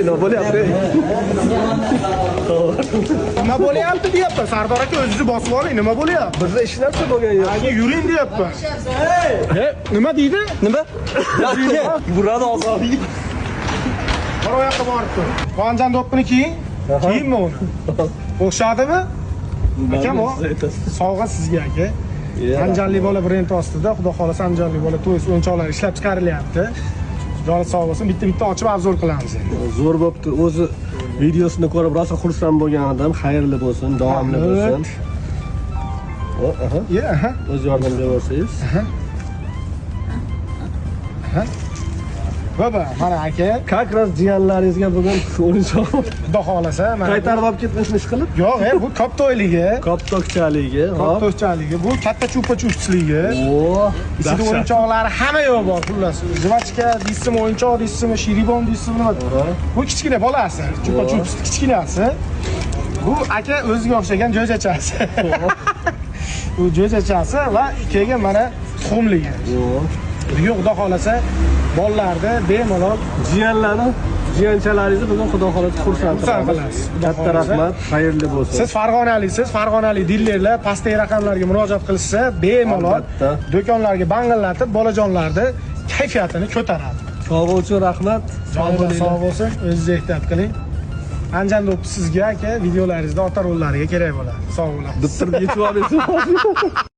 Nima bo'lyapti? Nima bo'lyapti deyapman. Sardor aka o'zingizni bosib oling. Nima bo'lyapti? Bizda ish narsa bo'lgan yo'q. Aka yuring deyapman. Nima deydi? Nima? Burada ozodlik. Bir oyoqqa borib tur. Qonjan do'ppini kiying. Kiyinmi uni? O'xshadimi? Akam o. Sovg'a sizga aka. Andijonlik bola brend ostida, xudo xolasa Andijonlik bola to'y o'yinchoqlari ishlab chiqarilyapti. Xudolar sog' bo'lsin, bitta ochib obzor qilamiz endi. Zo'r bo'pti. O'zi videosini ko'rib rosa xursand bo'lgan odam, xayrli bo'lsin, davomli bo'lsin. O'z yordam bersangiz. Baba, mana aka, Как раз jiyanlaringizga bugun o'yinchoq xudo xolasa mana qaytarib olib ketmishni ish qilib. Yo'q, bu kop to'yligi, Koptokchaligi, kop to'shchaligi, bu katta chupa-chushchligi. Ichida o'yinchoqlari hamma yo'q bor, xullas. Jivachka deysizmi, o'yinchoq deysizmi, shiribon deysizmi, nima? Bu kichkina bolasi, chupa-chups kichkinasi. Bu aka o'ziga o'xshagan jo'jachasi. Bu jo'jachasi va keyin mana tuxumligi. Bugun xudo xolasa bolalarni bemalol jiyanchalaringizni bugun xudo xolasa xursand qilamiz. Katta rahmat, xayrli bo'lsin. Siz Farg'onalik dillerlar pastdagi raqamlarga murojaat qilsa, bemalol do'konlarga bangillatib, bolajonlarni kayfiyatini ko'taradi. Sog' uchun rahmat. Sog' bo'lsin, o'zingiz ehtiyot qiling. Anjan do'ppi sizga aka, videolaringizda ota rollariga kerak bo'ladi. Sog' bo'lasiz. Bitirib yetib olasiz.